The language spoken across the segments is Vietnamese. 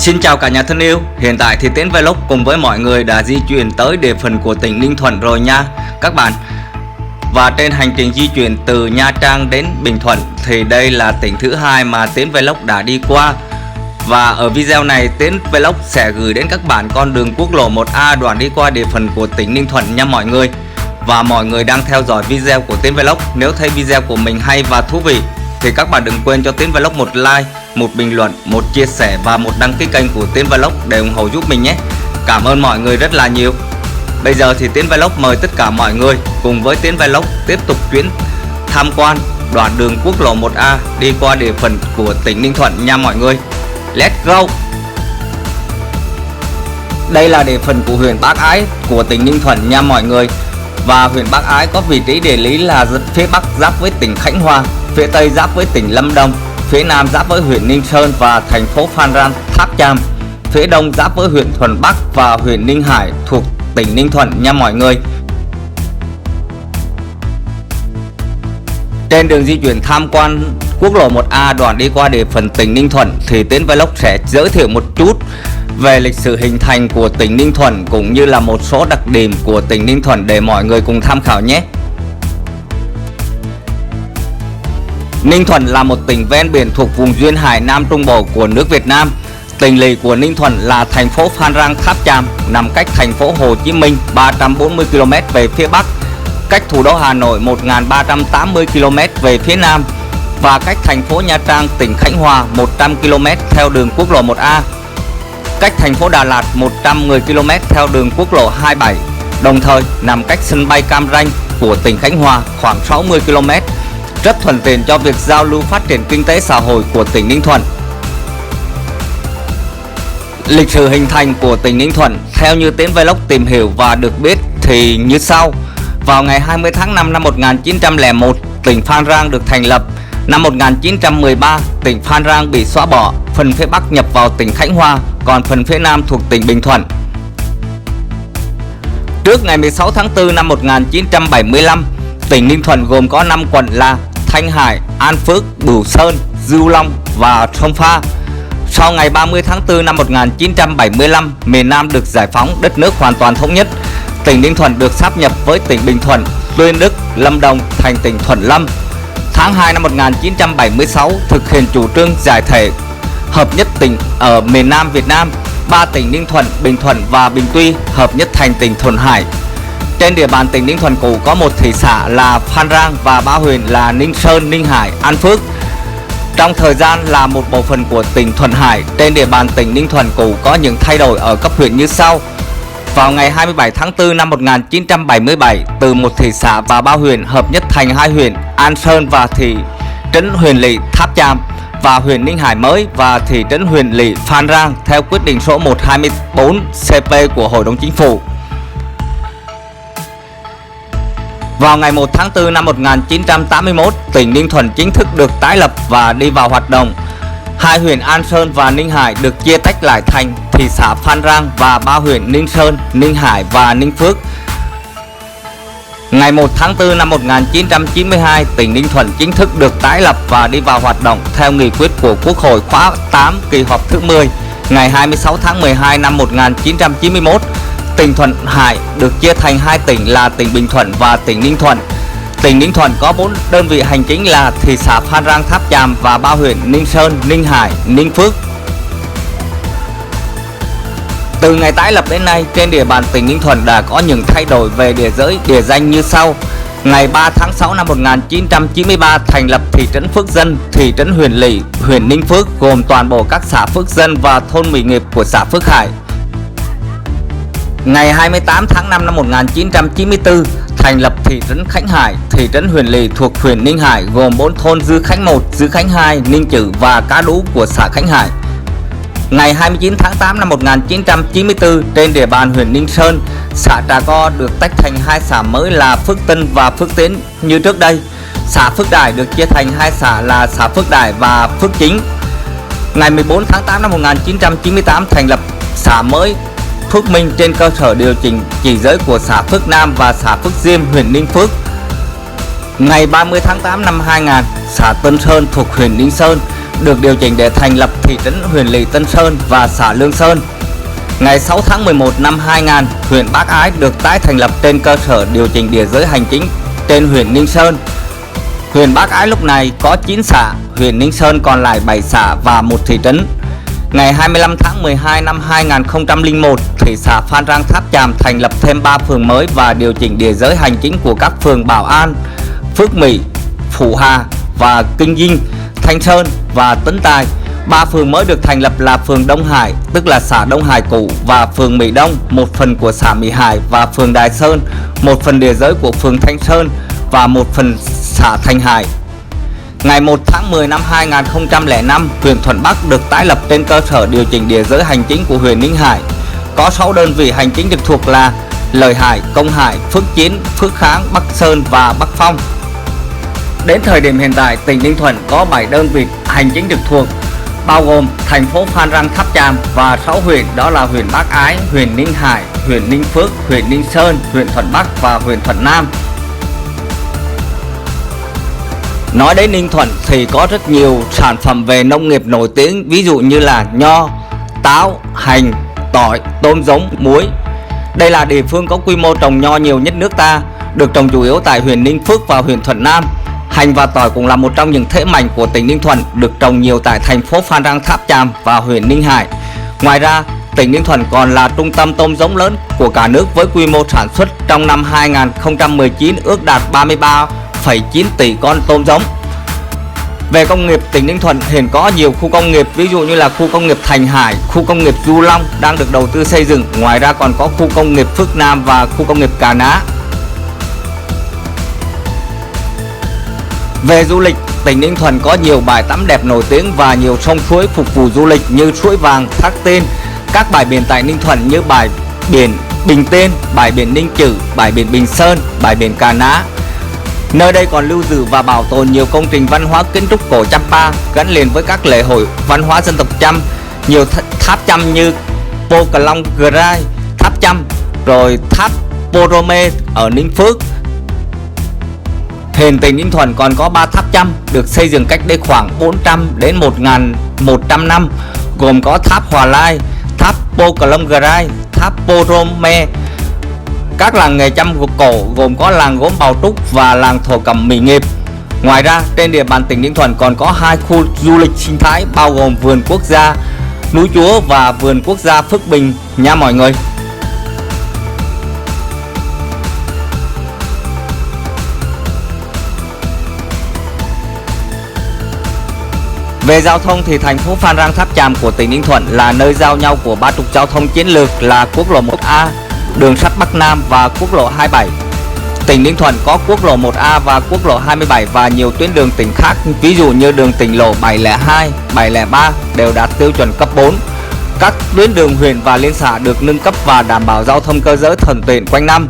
Xin chào cả nhà thân yêu, hiện tại thì Tiến Vlog cùng với mọi người đã di chuyển tới địa phận của tỉnh Ninh Thuận rồi nha các bạn. Và trên hành trình di chuyển từ Nha Trang đến Bình Thuận thì đây là tỉnh thứ hai mà Tiến Vlog đã đi qua. Và ở video này Tiến Vlog sẽ gửi đến các bạn con đường quốc lộ 1A đoạn đi qua địa phận của tỉnh Ninh Thuận nha mọi người. Và mọi người đang theo dõi video của Tiến Vlog, nếu thấy video của mình hay và thú vị thì các bạn đừng quên cho Tiến Vlog một like, một bình luận, một chia sẻ và một đăng ký kênh của Tiến Vlog để ủng hộ giúp mình nhé. Cảm ơn mọi người rất là nhiều. Bây giờ thì Tiến Vlog mời tất cả mọi người cùng với Tiến Vlog tiếp tục chuyến tham quan đoạn đường quốc lộ 1A đi qua địa phận của tỉnh Ninh Thuận nha mọi người. Let's go. Đây là địa phận của huyện Bắc Ái của tỉnh Ninh Thuận nha mọi người. Và huyện Bắc Ái có vị trí địa lý là phía Bắc giáp với tỉnh Khánh Hòa, phía Tây giáp với tỉnh Lâm Đồng, phía Nam giáp với huyện Ninh Sơn và thành phố Phan Rang Tháp Chàm, phía Đông giáp với huyện Thuận Bắc và huyện Ninh Hải thuộc tỉnh Ninh Thuận nha mọi người. Trên đường di chuyển tham quan quốc lộ 1A đoạn đi qua địa phận tỉnh Ninh Thuận thì Tiến Vlog sẽ giới thiệu một chút về lịch sử hình thành của tỉnh Ninh Thuận cũng như là một số đặc điểm của tỉnh Ninh Thuận để mọi người cùng tham khảo nhé. Ninh Thuận là một tỉnh ven biển thuộc vùng duyên hải Nam Trung Bộ của nước Việt Nam. Tỉnh lỵ của Ninh Thuận là thành phố Phan Rang Tháp Chàm, nằm cách thành phố Hồ Chí Minh 340 km về phía Bắc, cách thủ đô Hà Nội 1380 km về phía Nam và cách thành phố Nha Trang tỉnh Khánh Hòa 100 km theo đường quốc lộ 1A, cách thành phố Đà Lạt 110 km theo đường quốc lộ 27, đồng thời nằm cách sân bay Cam Ranh của tỉnh Khánh Hòa khoảng 60 km, rất thuận tiện cho việc giao lưu phát triển kinh tế xã hội của tỉnh Ninh Thuận. Lịch sử hình thành của tỉnh Ninh Thuận theo như Tiến Vlog tìm hiểu và được biết thì như sau. Vào ngày 20 tháng 5 năm 1901, tỉnh Phan Rang được thành lập. Năm 1913, tỉnh Phan Rang bị xóa bỏ, phần phía Bắc nhập vào tỉnh Khánh Hòa, còn phần phía Nam thuộc tỉnh Bình Thuận. Trước ngày 16 tháng 4 năm 1975, tỉnh Ninh Thuận gồm có 5 quận là Thanh Hải, An Phước, Bửu Sơn, Dưu Long và Sông Pha. Sau ngày 30 tháng 4 năm 1975, miền Nam được giải phóng, đất nước hoàn toàn thống nhất. Tỉnh Ninh Thuận được sáp nhập với tỉnh Bình Thuận, Tuyên Đức, Lâm Đồng thành tỉnh Thuận Lâm. Tháng 2 năm 1976 thực hiện chủ trương giải thể hợp nhất tỉnh ở miền Nam Việt Nam. 3 tỉnh Ninh Thuận, Bình Thuận và Bình Tuy hợp nhất thành tỉnh Thuận Hải. Trên địa bàn tỉnh Ninh Thuận cũ có một thị xã là Phan Rang và 3 huyện là Ninh Sơn, Ninh Hải, An Phước. Trong thời gian là một bộ phận của tỉnh Thuận Hải, trên địa bàn tỉnh Ninh Thuận cũ có những thay đổi ở cấp huyện như sau. Vào ngày 27 tháng 4 năm 1977, từ một thị xã và 3 huyện hợp nhất thành 2 huyện An Sơn và thị trấn Huyền Lỵ Tháp Chàm và huyện Ninh Hải mới và thị trấn Huyền Lỵ Phan Rang theo quyết định số 124 CP của Hội đồng Chính phủ. Vào ngày 1 tháng 4 năm 1981, tỉnh Ninh Thuận chính thức được tái lập và đi vào hoạt động. 2 huyện An Sơn và Ninh Hải được chia tách lại thành thị xã Phan Rang và 3 huyện Ninh Sơn, Ninh Hải và Ninh Phước. Ngày 1 tháng 4 năm 1992, tỉnh Ninh Thuận chính thức được tái lập và đi vào hoạt động theo nghị quyết của Quốc hội khóa 8 kỳ họp thứ 10 ngày 26 tháng 12 năm 1991. Tỉnh Thuận Hải được chia thành 2 tỉnh là tỉnh Bình Thuận và tỉnh Ninh Thuận. Tỉnh Ninh Thuận có 4 đơn vị hành chính là thị xã Phan Rang Tháp Chàm và 3 huyện Ninh Sơn, Ninh Hải, Ninh Phước. Từ ngày tái lập đến nay, trên địa bàn tỉnh Ninh Thuận đã có những thay đổi về địa giới, địa danh như sau. Ngày 3 tháng 6 năm 1993 thành lập thị trấn Phước Dân, thị trấn Huyền Lỵ, huyện Ninh Phước gồm toàn bộ các xã Phước Dân và thôn Mỹ Nghiệp của xã Phước Hải. Ngày 28 tháng 5 năm 1994 thành lập thị trấn Khánh Hải, thị trấn Huyền Lỵ thuộc huyện Ninh Hải gồm 4 thôn Dư Khánh 1, Dư Khánh 2, Ninh Chữ và Cá Đú của xã Khánh Hải. Ngày 29 tháng 8 năm 1994 trên địa bàn huyện Ninh Sơn, xã Trà Co được tách thành 2 xã mới là Phước Tân và Phước Tiến như trước đây. Xã Phước Đại được chia thành 2 xã là xã Phước Đại và Phước Chính. Ngày 14 tháng 8 năm 1998 thành lập xã mới Phước Minh trên cơ sở điều chỉnh chỉ giới của xã Phước Nam và xã Phước Diêm, huyện Ninh Phước. Ngày 30 tháng 8 năm 2000, xã Tân Sơn thuộc huyện Ninh Sơn được điều chỉnh để thành lập thị trấn huyện lỵ Tân Sơn và xã Lương Sơn. Ngày 6 tháng 11 năm 2000, huyện Bắc Ái được tái thành lập trên cơ sở điều chỉnh địa giới hành chính trên huyện Ninh Sơn. Huyện Bắc Ái lúc này có 9 xã, huyện Ninh Sơn còn lại 7 xã và một thị trấn. Ngày 25 tháng 12 năm 2001, thị xã Phan Rang Tháp Chàm thành lập thêm 3 phường mới và điều chỉnh địa giới hành chính của các phường Bảo An, Phước Mỹ, Phú Hà và Kinh Dinh, Thanh Sơn và Tấn Tài. 3 phường mới được thành lập là phường Đông Hải, tức là xã Đông Hải cũ, và phường Mỹ Đông, một phần của xã Mỹ Hải, và phường Đài Sơn, một phần địa giới của phường Thanh Sơn và một phần xã Thanh Hải. Ngày 1 tháng 10 năm 2005, huyện Thuận Bắc được tái lập trên cơ sở điều chỉnh địa giới hành chính của huyện Ninh Hải. Có 6 đơn vị hành chính trực thuộc là Lợi Hải, Công Hải, Phước Chiến, Phước Kháng, Bắc Sơn và Bắc Phong. Đến thời điểm hiện tại, tỉnh Ninh Thuận có 7 đơn vị hành chính trực thuộc, bao gồm thành phố Phan Rang Tháp Chàm và 6 huyện, đó là huyện Bắc Ái, huyện Ninh Hải, huyện Ninh Phước, huyện Ninh Sơn, huyện Thuận Bắc và huyện Thuận Nam. Nói đến Ninh Thuận thì có rất nhiều sản phẩm về nông nghiệp nổi tiếng, ví dụ như là nho, táo, hành, tỏi, tôm giống, muối. Đây là địa phương có quy mô trồng nho nhiều nhất nước ta, được trồng chủ yếu tại huyện Ninh Phước và huyện Thuận Nam. Hành và tỏi cũng là một trong những thế mạnh của tỉnh Ninh Thuận, được trồng nhiều tại thành phố Phan Rang Tháp Chàm và huyện Ninh Hải. Ngoài ra, tỉnh Ninh Thuận còn là trung tâm tôm giống lớn của cả nước với quy mô sản xuất trong năm 2019 ước đạt 33,9 tỷ con tôm giống. Về công nghiệp, tỉnh Ninh Thuận hiện có nhiều khu công nghiệp, ví dụ như là khu công nghiệp Thành Hải, khu công nghiệp Du Long đang được đầu tư xây dựng. Ngoài ra còn có khu công nghiệp Phước Nam và khu công nghiệp Cà Ná. Về du lịch, tỉnh Ninh Thuận có nhiều bãi tắm đẹp nổi tiếng và nhiều sông suối phục vụ du lịch như suối Vàng, Thác Tiên. Các bãi biển tại Ninh Thuận như bãi biển Bình Tiên, bãi biển Ninh Chử, bãi biển Bình Sơn, bãi biển Cà Ná. Nơi đây còn lưu giữ và bảo tồn nhiều công trình văn hóa kiến trúc cổ Champa gắn liền với các lễ hội văn hóa dân tộc Chăm, nhiều tháp Chăm như Po Cà Long Grai, tháp Chăm, rồi tháp Porome ở Ninh Phước. Hiện tỉnh Ninh Thuận còn có 3 tháp Chăm được xây dựng cách đây khoảng 400 đến 1100 năm, gồm có tháp Hòa Lai, tháp Po Cà Long Grai, tháp Porome. Các làng nghề Chăm cổ gồm có làng gốm Bào Trúc và làng thổ cẩm Mỹ Nghiệp. Ngoài ra, trên địa bàn tỉnh Ninh Thuận còn có 2 khu du lịch sinh thái bao gồm vườn quốc gia Núi Chúa và vườn quốc gia Phước Bình nha mọi người. Về giao thông thì thành phố Phan Rang Tháp Chàm của tỉnh Ninh Thuận là nơi giao nhau của 3 trục giao thông chiến lược là quốc lộ 1A, đường sắt Bắc Nam và quốc lộ 27. Tỉnh Ninh Thuận có quốc lộ 1A và quốc lộ 27 và nhiều tuyến đường tỉnh khác, ví dụ như đường tỉnh lộ 702, 703 đều đạt tiêu chuẩn cấp 4. Các tuyến đường huyện và liên xã được nâng cấp và đảm bảo giao thông cơ giới thuận tiện quanh năm.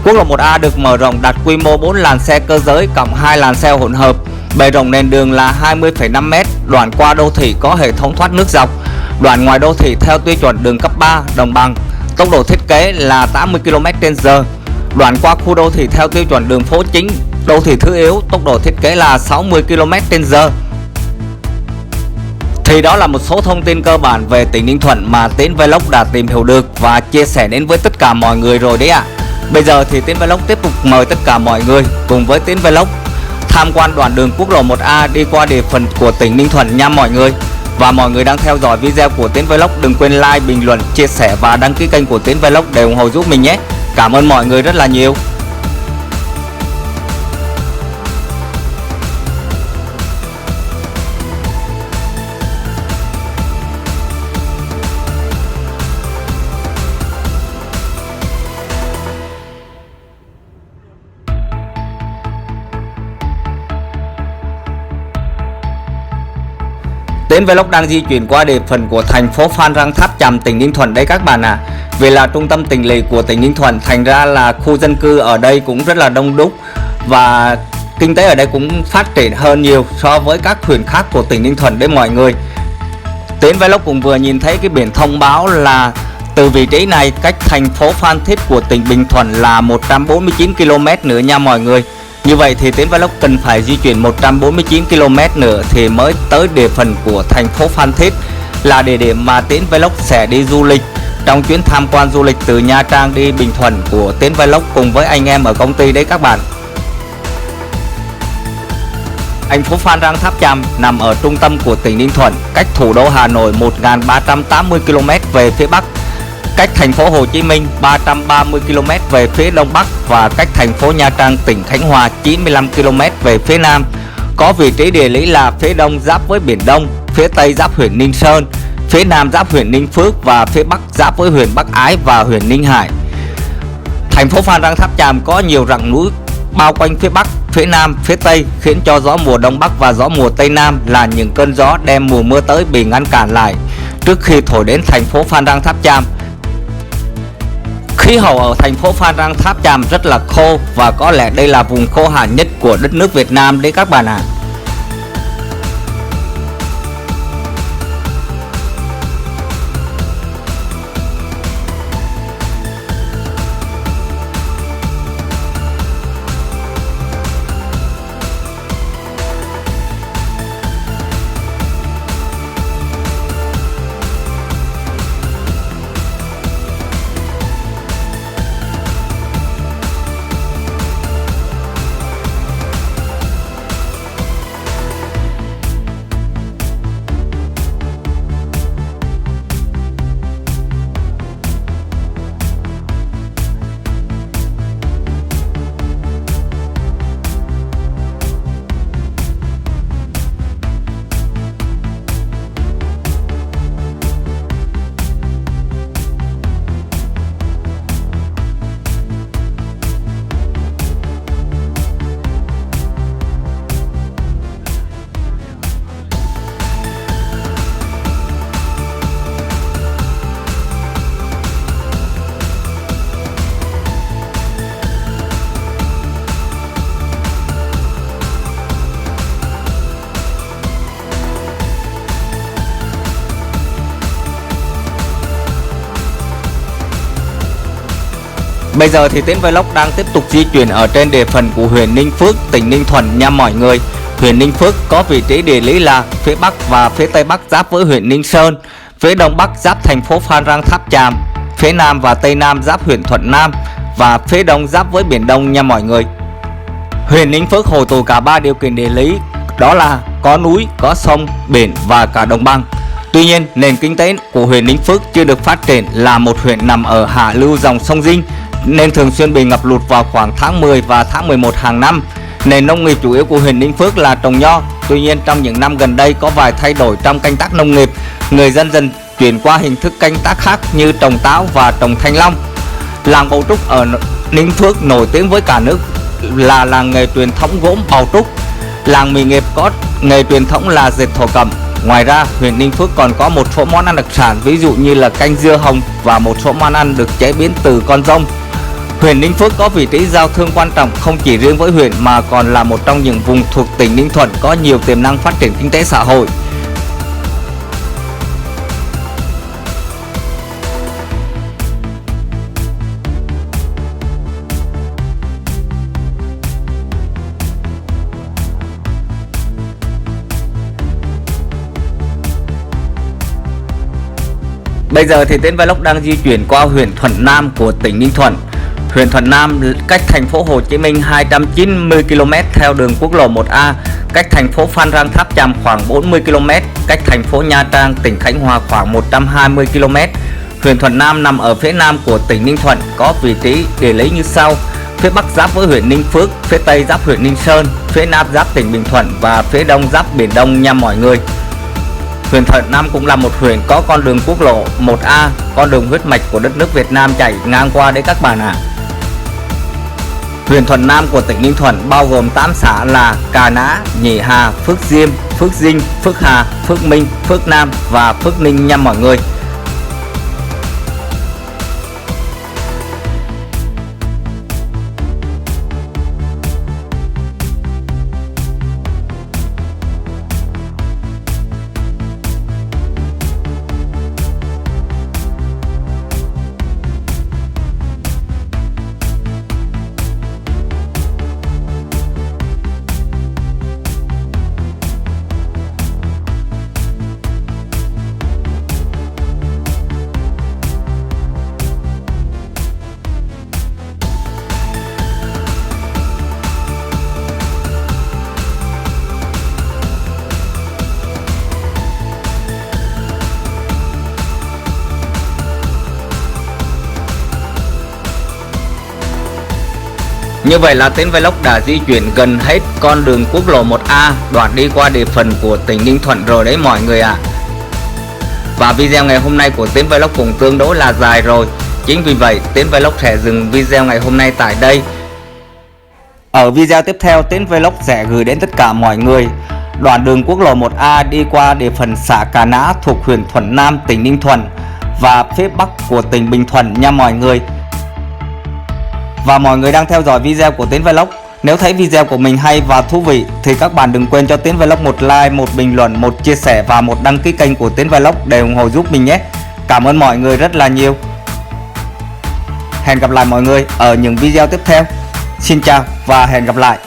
Quốc lộ 1A được mở rộng đạt quy mô 4 làn xe cơ giới cộng 2 làn xe hỗn hợp. Bề rộng nền đường là 20,5 m, đoạn qua đô thị có hệ thống thoát nước dọc, đoạn ngoài đô thị theo tiêu chuẩn đường cấp 3 đồng bằng, tốc độ thiết kế là 80 km/h. Đoạn qua khu đô thị theo tiêu chuẩn đường phố chính, đô thị thứ yếu, tốc độ thiết kế là 60 km/h. Thì đó là một số thông tin cơ bản về tỉnh Ninh Thuận mà Tiến Vlog đã tìm hiểu được và chia sẻ đến với tất cả mọi người rồi đấy ạ. Bây giờ thì Tiến Vlog tiếp tục mời tất cả mọi người cùng với Tiến Vlog tham quan đoạn đường quốc lộ 1A đi qua địa phận của tỉnh Ninh Thuận nha mọi người. Và mọi người đang theo dõi video của Tiến Vlog, đừng quên like, bình luận, chia sẻ và đăng ký kênh của Tiến Vlog để ủng hộ giúp mình nhé. Cảm ơn mọi người rất là nhiều. Tiến Vlog đang di chuyển qua địa phận của thành phố Phan Rang Tháp Chàm, tỉnh Ninh Thuận đấy các bạn ạ. Vì là trung tâm tỉnh lỵ của tỉnh Ninh Thuận, thành ra là khu dân cư ở đây cũng rất là đông đúc và kinh tế ở đây cũng phát triển hơn nhiều so với các huyện khác của tỉnh Ninh Thuận đấy mọi người. Tiến Vlog cũng vừa nhìn thấy cái biển thông báo là từ vị trí này cách thành phố Phan Thiết của tỉnh Bình Thuận là 149 km nữa nha mọi người. Như vậy thì Tiến Vlog cần phải di chuyển 149 km nữa thì mới tới địa phận của thành phố Phan Thiết, là địa điểm mà Tiến Vlog sẽ đi du lịch trong chuyến tham quan du lịch từ Nha Trang đi Bình Thuận của Tiến Vlog cùng với anh em ở công ty đấy các bạn. Thành phố Phan Rang Tháp Chàm nằm ở trung tâm của tỉnh Ninh Thuận, cách thủ đô Hà Nội 1.380 km về phía Bắc, cách thành phố Hồ Chí Minh 330 km về phía Đông Bắc và cách thành phố Nha Trang tỉnh Khánh Hòa 95 km về phía Nam. Có vị trí địa lý là phía Đông giáp với Biển Đông, phía Tây giáp huyện Ninh Sơn, phía Nam giáp huyện Ninh Phước và phía Bắc giáp với huyện Bắc Ái và huyện Ninh Hải. Thành phố Phan Rang Tháp Chàm có nhiều rặng núi bao quanh phía Bắc, phía Nam, phía Tây khiến cho gió mùa Đông Bắc và gió mùa Tây Nam là những cơn gió đem mùa mưa tới bị ngăn cản lại trước khi thổi đến thành phố Phan Rang Tháp Chàm. Khí hậu ở thành phố Phan Rang Tháp Chàm rất là khô và có lẽ đây là vùng khô hạn nhất của đất nước Việt Nam đấy các bạn ạ. Bây giờ thì Tiến Vlog đang tiếp tục di chuyển ở trên địa phận của huyện Ninh Phước, tỉnh Ninh Thuận nha mọi người. Huyện Ninh Phước có vị trí địa lý là phía Bắc và phía Tây Bắc giáp với huyện Ninh Sơn, phía Đông Bắc giáp thành phố Phan Rang Tháp Chàm, phía Nam và Tây Nam giáp huyện Thuận Nam và phía Đông giáp với Biển Đông nha mọi người. Huyện Ninh Phước hội tụ cả 3 điều kiện địa lý, đó là có núi, có sông, biển và cả đồng bằng. Tuy nhiên, nền kinh tế của huyện Ninh Phước chưa được phát triển, là một huyện nằm ở hạ lưu dòng sông Dinh nên thường xuyên bị ngập lụt vào khoảng tháng 10 và tháng 11 hàng năm. Nền nông nghiệp chủ yếu của huyện Ninh Phước là trồng nho. Tuy nhiên, trong những năm gần đây có vài thay đổi trong canh tác nông nghiệp, người dân dần chuyển qua hình thức canh tác khác như trồng táo và trồng thanh long. Làng Bầu Trúc ở Ninh Phước nổi tiếng với cả nước là làng nghề truyền thống gốm Bầu Trúc. Làng Mỹ Nghiệp có nghề truyền thống là dệt thổ cẩm. Ngoài ra, huyện Ninh Phước còn có một số món ăn đặc sản, ví dụ như là canh dưa hồng và một số món ăn được chế biến từ con dông. Huyện Ninh Phước có vị trí giao thương quan trọng không chỉ riêng với huyện mà còn là một trong những vùng thuộc tỉnh Ninh Thuận có nhiều tiềm năng phát triển kinh tế xã hội. Bây giờ thì Tiến Vlog đang di chuyển qua huyện Thuận Nam của tỉnh Ninh Thuận. Huyện Thuận Nam cách thành phố Hồ Chí Minh 290 km theo đường quốc lộ 1A, cách thành phố Phan Rang Tháp Chàm khoảng 40 km, cách thành phố Nha Trang tỉnh Khánh Hòa khoảng 120 km. Huyện Thuận Nam nằm ở phía nam của tỉnh Ninh Thuận, có vị trí địa lý như sau: phía Bắc giáp với huyện Ninh Phước, phía Tây giáp huyện Ninh Sơn, phía Nam giáp tỉnh Bình Thuận và phía Đông giáp Biển Đông nha mọi người. Huyện Thuận Nam cũng là một huyện có con đường quốc lộ 1A, con đường huyết mạch của đất nước Việt Nam chảy ngang qua đấy các bạn ạ. Huyện Thuận Nam của tỉnh Ninh Thuận bao gồm 8 xã là Cà Ná, Nhị Hà, Phước Diêm, Phước Dinh, Phước Hà, Phước Minh, Phước Nam và Phước Ninh nha mọi người. Như vậy là Tiến Vlog đã di chuyển gần hết con đường quốc lộ 1A đoạn đi qua địa phận của tỉnh Ninh Thuận rồi đấy mọi người ạ. Và video ngày hôm nay của Tiến Vlog cũng tương đối là dài rồi. Chính vì vậy Tiến Vlog sẽ dừng video ngày hôm nay tại đây. Ở video tiếp theo Tiến Vlog sẽ gửi đến tất cả mọi người đoạn đường quốc lộ 1A đi qua địa phận xã Cà Ná thuộc huyện Thuận Nam, tỉnh Ninh Thuận và phía Bắc của tỉnh Bình Thuận nha mọi người. Và mọi người đang theo dõi video của Tiến Vlog. Nếu thấy video của mình hay và thú vị thì các bạn đừng quên cho Tiến Vlog một like, một bình luận, một chia sẻ và một đăng ký kênh của Tiến Vlog để ủng hộ giúp mình nhé. Cảm ơn mọi người rất là nhiều. Hẹn gặp lại mọi người ở những video tiếp theo. Xin chào và hẹn gặp lại.